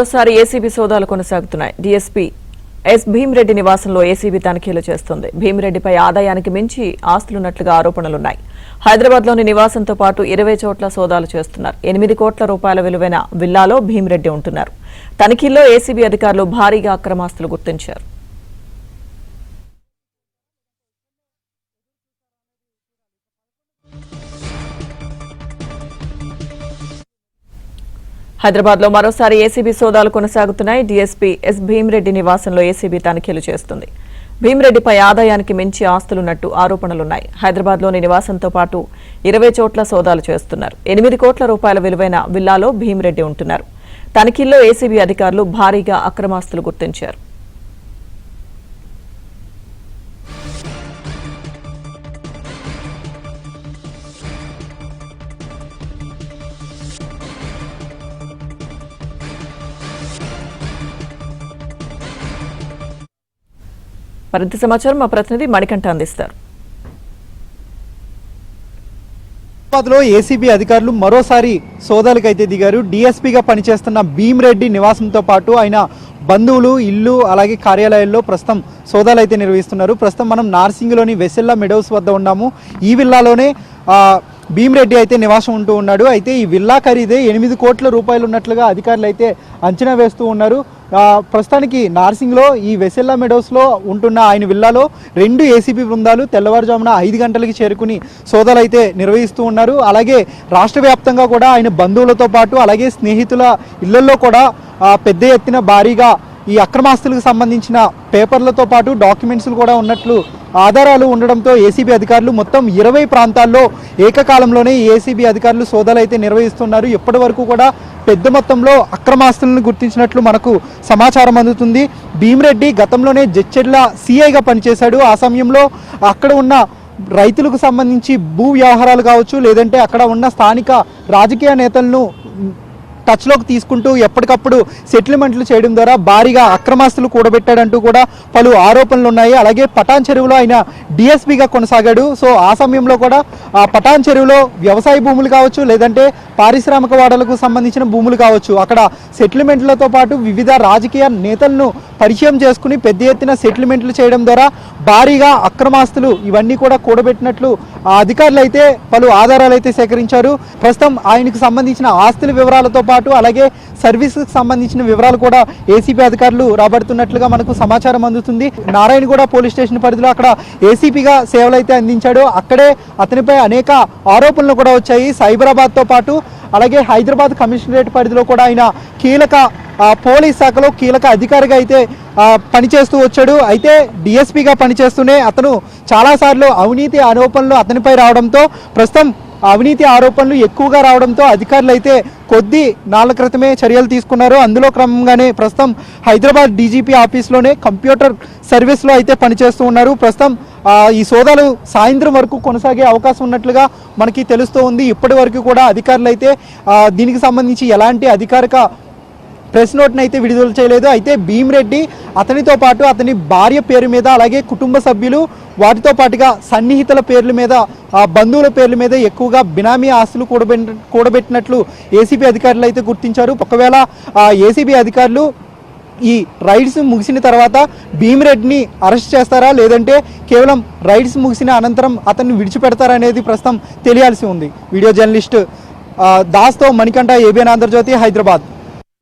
మరోసారి ఏసీబీ సోదాలు కొనసాగుతున్నాయి. డీఎస్పీ ఎస్ భీమిరెడ్డి నివాసంలో ఏసీబీ తనిఖీలు చేస్తుంది. భీమిరెడ్డిపై ఆదాయానికి మించి ఆస్తులున్నట్లుగా ఆరోపణలున్నాయి. హైదరాబాద్లోని నివాసంతో పాటు 20 చోట్ల సోదాలు చేస్తున్నారు. 8 కోట్ల రూపాయల విలువైన విల్లాలో భీమిరెడ్డి ఉంటున్నారు. తనిఖీల్లో ఏసీబీ అధికారులు భారీగా అక్రమాస్తులు గుర్తించారు. హైదరాబాద్ లో మరోసారి ఏసీబీ సోదాలు కొనసాగుతున్నాయి. డీఎస్పీ ఎస్ భీమిరెడ్డి నివాసంలో ఏసీబీ తనిఖీలు చేస్తుంది. భీమిరెడ్డిపై ఆదాయానికి మించి ఆస్తులున్నట్టు ఆరోపణలున్నాయి. హైదరాబాద్ లోని నివాసంతో పాటు 20 చోట్ల సోదాలు చేస్తున్నారు. 8 కోట్ల రూపాయల విలువైన విల్లాలో భీమిరెడ్డి ఉంటున్నారు. తనిఖీల్లో ఏసీబీ అధికారులు భారీగా అక్రమాస్తులు గుర్తించారు. మరింత సమాచారం మా ప్రతినిధి మణికంఠ అందిస్తారు. హైదరాబాద్లో ఏసీబీ అధికారులు మరోసారి సోదాలకైతే దిగారు. డీఎస్పీగా పనిచేస్తున్న భీమిరెడ్డి నివాసంతో పాటు ఆయన బంధువులు ఇల్లు అలాగే కార్యాలయాల్లో ప్రస్తుతం సోదాలు అయితే నిర్వహిస్తున్నారు. ప్రస్తుతం మనం నార్సింగ్లోని వెసెల్లా మెడోస్ వద్ద ఉన్నాము. ఈ విల్లాలోనే భీమిరెడ్డి అయితే నివాసం ఉంటూ ఉన్నాడు. అయితే ఈ విల్లా ఖరీదే 8 కోట్ల రూపాయలు ఉన్నట్లుగా అధికారులు అయితే అంచనా వేస్తూ ఉన్నారు. ప్రస్తుతానికి నార్సింగ్లో ఈ వెసెల్లా మెడోస్లో ఉంటున్న ఆయన విల్లాలో 2 ఏసీబీ బృందాలు తెల్లవారుజామున 5 గంటలకి చేరుకుని సోదాలు అయితే నిర్వహిస్తూ ఉన్నారు. అలాగే రాష్ట్ర వ్యాప్తంగా కూడా ఆయన బంధువులతో పాటు అలాగే స్నేహితుల ఇళ్లలో కూడా పెద్ద ఎత్తున భారీగా ఈ అక్రమాస్తులకు సంబంధించిన పేపర్లతో పాటు డాక్యుమెంట్స్లు కూడా ఉన్నట్లు ఆధారాలు ఉండడంతో ఏసీబీ అధికారులు మొత్తం 20 ప్రాంతాల్లో ఏకకాలంలోనే ఏసీబీ అధికారులు సోదాలు అయితే నిర్వహిస్తున్నారు. ఇప్పటి వరకు కూడా పెద్ద మొత్తంలో అక్రమాస్తులను గుర్తించినట్లు మనకు సమాచారం అందుతుంది. భీమిరెడ్డి గతంలోనే జడ్చెర్ల సీఐగా పనిచేశాడు. ఆ సమయంలో అక్కడ ఉన్న రైతులకు సంబంధించి భూ వ్యవహారాలు కావచ్చు, లేదంటే అక్కడ ఉన్న స్థానిక రాజకీయ నేతలను టచ్లోకి తీసుకుంటూ ఎప్పటికప్పుడు సెటిల్మెంట్లు చేయడం ద్వారా భారీగా అక్రమాస్తులు కూడబెట్టాడంటూ కూడా పలు ఆరోపణలు ఉన్నాయి. అలాగే పటాన్ చెరువులో ఆయన డిఎస్పీగా కొనసాగాడు. సో ఆ సమయంలో కూడా పటాన్ చెరువులో వ్యవసాయ భూములు కావచ్చు, లేదంటే పారిశ్రామిక వాడలకు సంబంధించిన భూములు కావచ్చు, అక్కడ సెటిల్మెంట్లతో పాటు వివిధ రాజకీయ నేతలను పరిచయం చేసుకుని పెద్ద ఎత్తున సెటిల్మెంట్లు చేయడం ద్వారా భారీగా అక్రమాస్తులు ఇవన్నీ కూడా కూడబెట్టినట్లు అధికారులు అయితే పలు ఆధారాలు అయితే సేకరించారు. ప్రస్తుతం ఆయనకు సంబంధించిన ఆస్తుల వివరాలతో పాటు అలాగే సర్వీస్కి సంబంధించిన వివరాలు కూడా ఏసీపీ అధికారులు రాబడుతున్నట్లుగా మనకు సమాచారం అందుతుంది. నారాయణగూడ పోలీస్ స్టేషన్ పరిధిలో అక్కడ ఏసీపీగా సేవలు అయితే అందించాడు. అక్కడే అతనిపై అనేక ఆరోపణలు కూడా వచ్చాయి. సైబరాబాద్తో పాటు అలాగే హైదరాబాద్ కమిషనరేట్ పరిధిలో కూడా ఆయన కీలక పోలీస్ శాఖలో కీలక అధికారిగా అయితే పనిచేస్తూ వచ్చాడు. అయితే డిఎస్పీగా పనిచేస్తూనే అతను చాలాసార్లు అవినీతి ఆరోపణలు అతనిపై రావడంతో ప్రస్తుతం అవినీతి ఆరోపణలు ఎక్కువగా రావడంతో అధికారులు అయితే కొద్ది నాళ్ల క్రితమే చర్యలు తీసుకున్నారు. అందులో క్రమంగానే ప్రస్తుతం హైదరాబాద్ డీజీపీ ఆఫీస్లోనే కంప్యూటర్ సర్వీస్లో అయితే పనిచేస్తూ ఉన్నారు. ప్రస్తుతం ఈ సోదాలు సాయంత్రం వరకు కొనసాగే అవకాశం ఉన్నట్లుగా మనకి తెలుస్తూ ఉంది. ఇప్పటి వరకు కూడా అధికారులు అయితే దీనికి సంబంధించి ఎలాంటి అధికారిక ప్రెస్ నోట్ని అయితే విడుదల చేయలేదు. అయితే భీమిరెడ్డి అతనితో పాటు అతని భార్య పేరు మీద అలాగే కుటుంబ సభ్యులు వాటితో పాటుగా సన్నిహితుల పేర్ల మీద బంధువుల పేర్ల మీద ఎక్కువగా బినామీ ఆస్తులు కూడబెట్టినట్లు ఏసీబీ అధికారులు అయితే గుర్తించారు. ఒకవేళ ఏసీబీ అధికారులు ఈ రైడ్స్ ముగిసిన తర్వాత భీమిరెడ్డిని అరెస్ట్ చేస్తారా, లేదంటే కేవలం రైడ్స్ ముగిసిన అనంతరం అతన్ని విడిచిపెడతారా అనేది ప్రస్తుతం తెలియాల్సి ఉంది. వీడియో జర్నలిస్ట్ దాస్తో మణికంఠ, ఏబిఎన్ ఆంధ్రజ్యోతి, హైదరాబాద్.